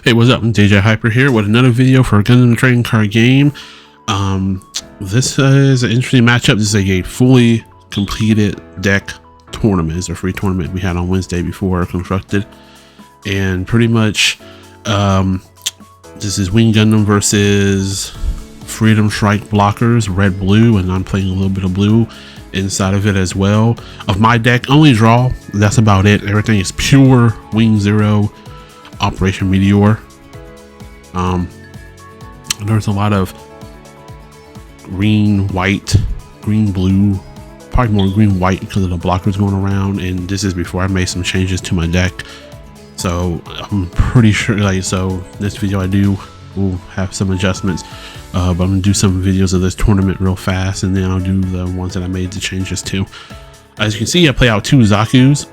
Hey, what's up? I'm DJ Hyper here with another video for a Gundam trading card game. This is an interesting matchup. This is a fully completed deck tournament. It's a free tournament we had on Wednesday before constructed, and pretty much this is Wing Gundam versus Freedom Strike blockers, red blue, and I'm playing a little bit of blue inside of it as well. Of my deck, only draw, that's about it. Everything is pure Wing Zero Operation Meteor. There's a lot of green, white, green, blue, probably more green, white because of the blockers going around. And this is before I made some changes to my deck, so I'm pretty sure this video will have some adjustments, but I'm gonna do some videos of this tournament real fast, and then I'll do the ones that I made the changes to. As you can see, I play out two Zaku's.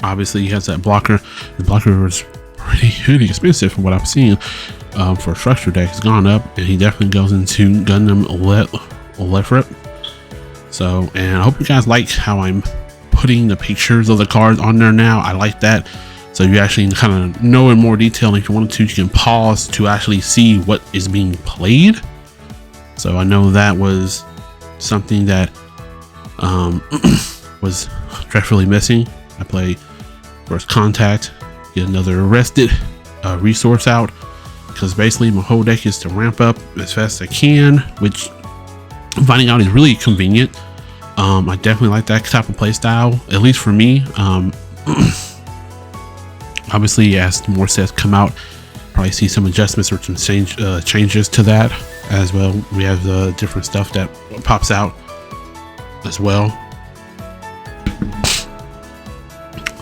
Obviously he has that blocker. The blocker is pretty expensive from what I'm seeing. For a structure deck, it's gone up, and he definitely goes into Gundam Lefrip. So, and I hope you guys like how I'm putting the pictures of the cards on there now. I like that, so you actually kind of know in more detail. And if you wanted to, you can pause to actually see what is being played. So I know that was something that was dreadfully missing. I play First Contact, get another arrested resource out, because basically my whole deck is to ramp up as fast as I can, which I'm finding out is really convenient. I definitely like that type of play style, at least for me. Obviously, as more sets come out, probably see some adjustments or some changes to that as well. We have the different stuff that pops out as well.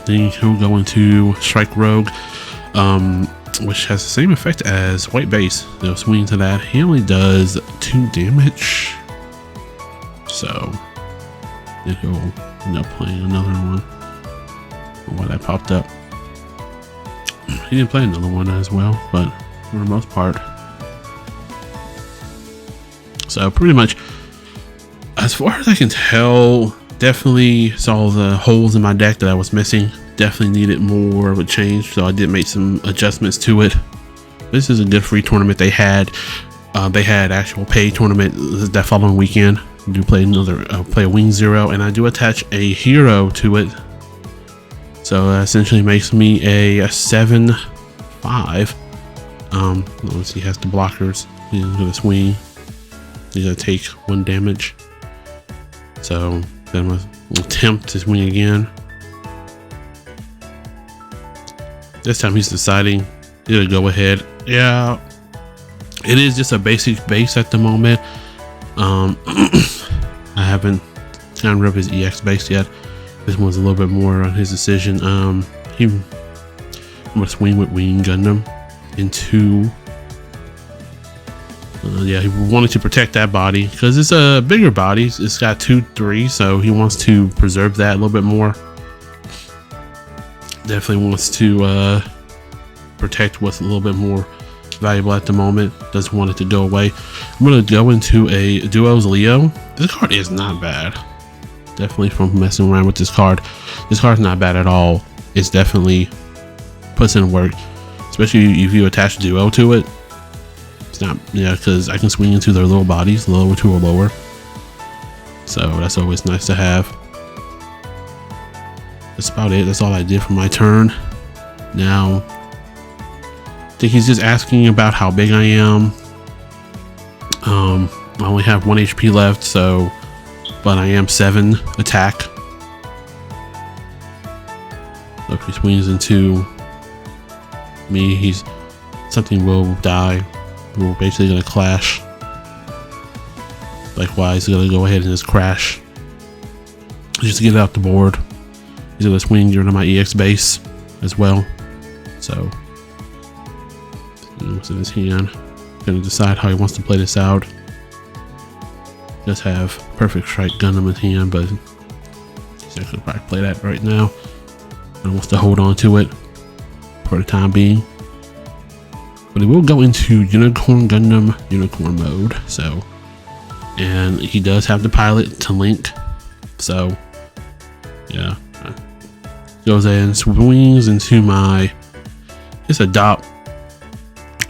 Then he'll go into Strike Rogue, which has the same effect as White Base. They'll swing to that. He only does 2 damage, so then he'll end up playing another one. Why that popped up? He didn't play another one as well, but for the most part. So pretty much, as far as I can tell, definitely saw the holes in my deck that I was missing. Definitely needed more of a change, so I did make some adjustments to it. This is a good free tournament they had. They had actual paid tournament that following weekend. I do play play a Wing Zero, and I do attach a hero to it. So that essentially makes me a 7/5. Let's see, he has the blockers. He's gonna swing. He's gonna take 1 damage. So then we'll attempt to swing again. This time he's deciding to go ahead. Yeah, it is just a basic base at the moment. I haven't gotten rid of his EX base yet. This one's a little bit more on his decision. I'm gonna swing with Wing Gundam into. Yeah, he wanted to protect that body because it's a bigger body. It's got 2-3, so he wants to preserve that a little bit more. Definitely wants to protect what's a little bit more valuable at the moment. Doesn't want it to go away. I'm gonna go into a Duos Leo. This card is not bad. Definitely from messing around with this card. This card's not bad at all. It's definitely puts in work, especially if you attach Duo to it. It's not, yeah, because I can swing into their little bodies, lower to or lower. So that's always nice to have. That's about it. That's all I did for my turn. Now, I think he's just asking about how big I am. I only have 1 HP left, so, but I am 7 attack. So if he swings into me, something will die. We're basically gonna clash. Likewise, he's gonna go ahead and just crash. Just to get it out the board. He's gonna swing into my EX base as well. So, what's in his hand? Gonna decide how he wants to play this out. Does have Perfect Strike Gundam in his hand, but he's not gonna probably play that right now. And wants to hold on to it for the time being. But he will go into Unicorn Gundam Unicorn mode. So, and he does have the pilot to link. So, yeah, goes in, swings into my It's a dot.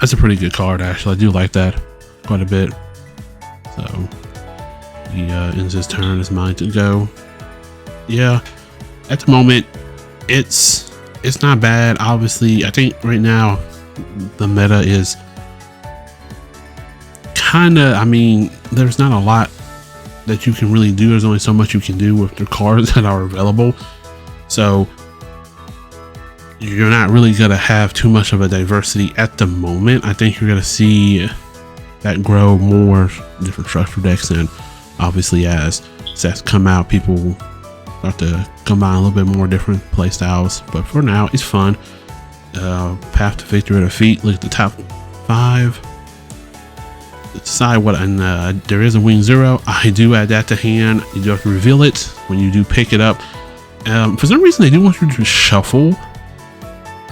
That's a pretty good card, actually. I do like that quite a bit. So he ends his turn. It's mine to go. Yeah, at the moment, it's not bad. Obviously, I think right now the meta is kind of, I mean, there's not a lot that you can really do. There's only so much you can do with the cards that are available. So you're not really going to have too much of a diversity at the moment. I think you're going to see that grow more different structure decks, and obviously as sets come out, people start to combine a little bit more different play styles. But for now, it's fun. Path to victory at a feat. Look at the top 5. Decide what, and there is a wing 0. I do add that to hand. You do have to reveal it when you do pick it up. For some reason, they do want you to shuffle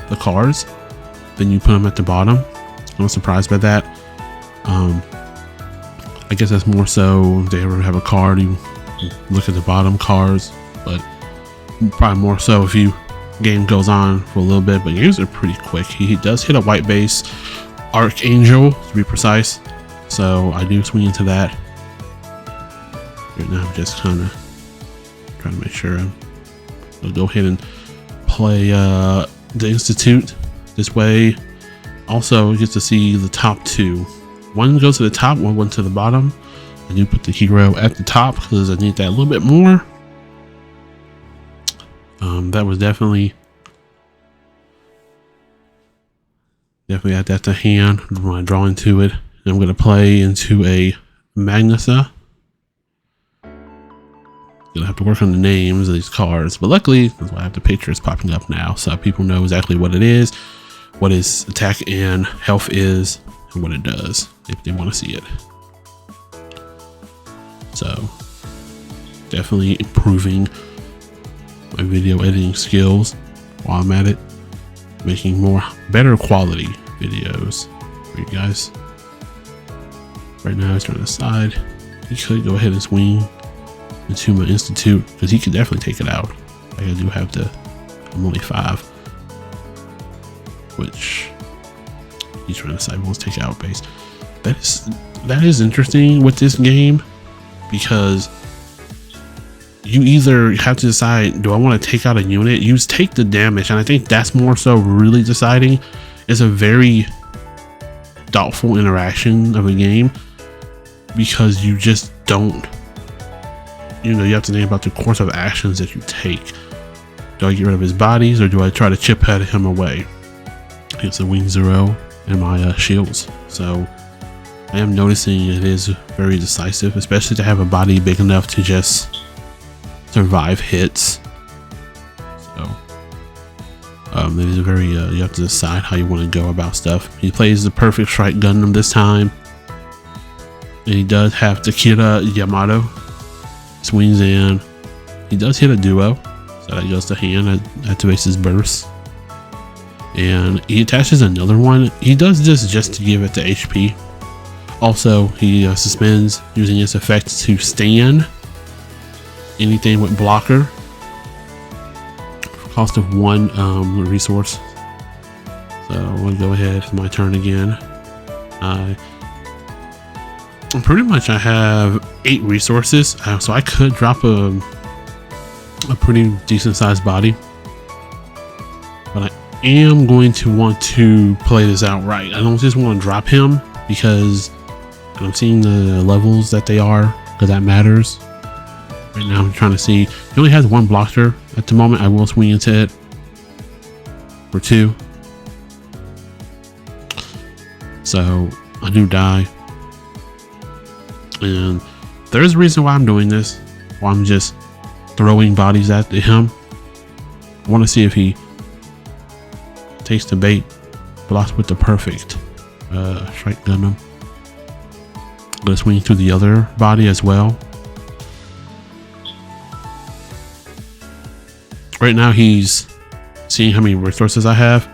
the cards, then you put them at the bottom. I'm surprised by that. I guess that's more so if they ever have a card, you look at the bottom cards, but probably more so if you game goes on for a little bit. But games are pretty quick. He does hit a white base Archangel, to be precise, so I do swing into that. Right now I'm just kind of trying to make sure I'll go ahead and play the Institute this way. Also, you get to see the top 2. One goes to the top, one to the bottom. I do put the hero at the top because I need that a little bit more. That was definitely add that to hand when I draw into it. And I'm going to play into a Magnusa. Gonna have to work on the names of these cards, but luckily that's why I have the pictures popping up now, so people know exactly what it is, what its attack and health is, and what it does if they want to see it. So definitely improving my video editing skills while I'm at it, making better quality videos for you guys. Right now it's trying to decide. You could go ahead and swing into my Institute because he could definitely take it out. Like I do have I'm only 5, which he's trying to decide he wants to take out base. That is interesting with this game, because you either have to decide, do I want to take out a unit? You take the damage, and I think that's more so really deciding. It's a very doubtful interaction of a game, because you just don't, you have to think about the course of actions that you take. Do I get rid of his bodies, or do I try to chip at him away? It's a wing 0 and my shields. So I am noticing it is very decisive, especially to have a body big enough to just survive hits. So it is very you have to decide how you want to go about stuff. He plays the perfect strike Gundam this time, and he does have Takeda Yamato. Swings in. He does hit a duo, so that goes to hand. That activates his burst, and he attaches another one. He does this just to give it the HP. Also, he suspends using its effect to stand anything with blocker. Cost of 1 resource. So I'm gonna go ahead. It's my turn again. Pretty much I have 8 resources, so I could drop a pretty decent sized body, but I am going to want to play this out right. I don't just want to drop him because I'm seeing the levels that they are, because that matters. Right now I'm trying to see, he only has 1 blocker at the moment. I will swing into it for 2, so I do die. And there's a reason why I'm doing this, why I'm just throwing bodies at him. I want to see if he takes the bait, blocks with the perfect strike Gundam. I'm gonna swing through the other body as well. Right now he's seeing how many resources I have,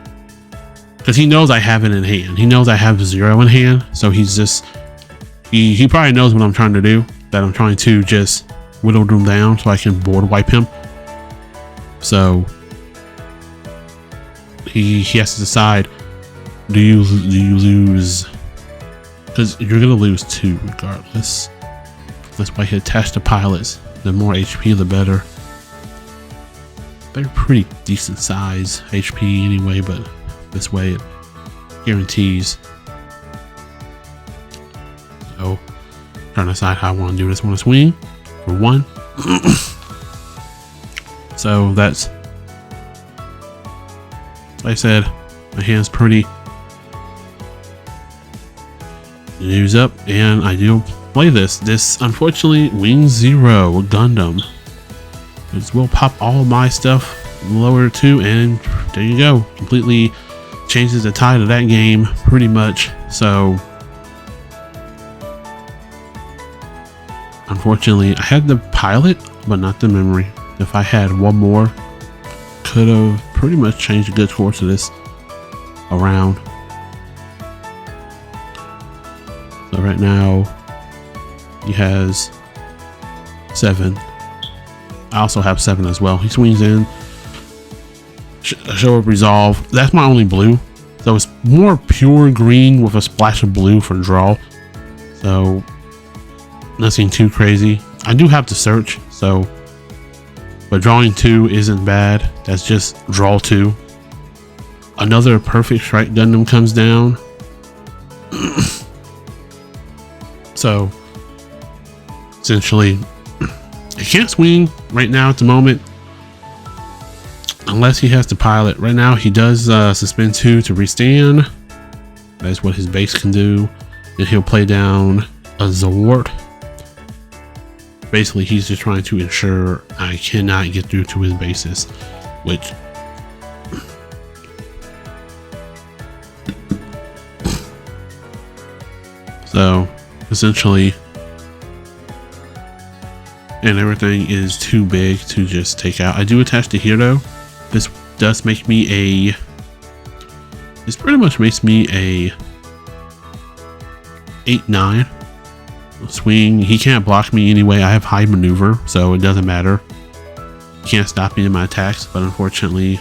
because he knows I have it in hand. He knows I have 0 in hand, so he's just he probably knows what I'm trying to do, that I'm trying to just whittle him down so I can board wipe him. So he has to decide, do you lose? Because you're gonna lose 2 regardless. That's why he attached the pilots. The more HP, the better. They're pretty decent size HP anyway, but this way it guarantees. So, trying to decide how I want to do this. I want to swing for 1. So that's, like I said, my hand's pretty news up, and I do play this. This, unfortunately, Wing Zero Gundam. This will pop all my stuff lower too, and there you go. Completely changes the tide of that game, pretty much. So, unfortunately, I had the pilot, but not the memory. If I had one more, could have pretty much changed a good course of this around. So right now, he has 7. I also have 7 as well. He swings in, show up resolve. That's my only blue. So it's more pure green with a splash of blue for draw. So nothing too crazy. I do have to search, so, but drawing 2 isn't bad. That's just draw 2. Another perfect strike Gundam comes down. So essentially, he can't swing right now at the moment unless he has to pilot. Right now he does suspend 2 to restand. That's what his base can do. And he'll play down a Zord. Basically, he's just trying to ensure I cannot get through to his bases, which so essentially, and everything is too big to just take out. I do attach the hero. This does make me a, this pretty much makes me a 8-9 swing. He can't block me anyway. I have high maneuver, so it doesn't matter. He can't stop me in my attacks, but unfortunately,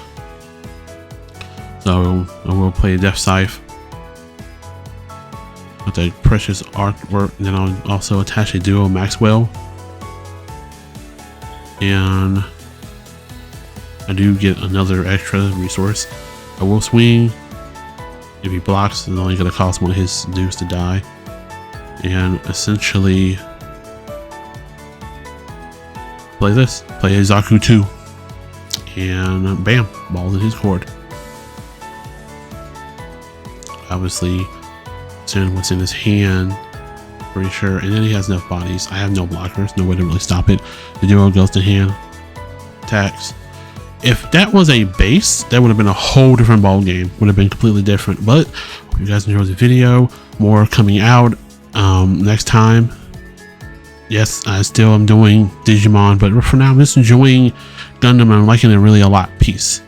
so I will play a Death Scythe with the precious artwork, and then I'll also attach a duo Maxwell, and I do get another extra resource. I will swing. If he blocks, it's only going to cost one of his dudes to die, and essentially play this, play a Zaku 2, and bam, balls in his court. Obviously, send what's in his hand, pretty sure, and then he has enough bodies. I have no blockers, no way to really stop it. The duo goes to hand, attacks. If that was a base, that would have been a whole different ball game. Would have been completely different. But hope you guys enjoyed the video. More coming out next time. Yes, I still am doing Digimon, but for now I'm just enjoying Gundam and I'm liking it really a lot. Peace.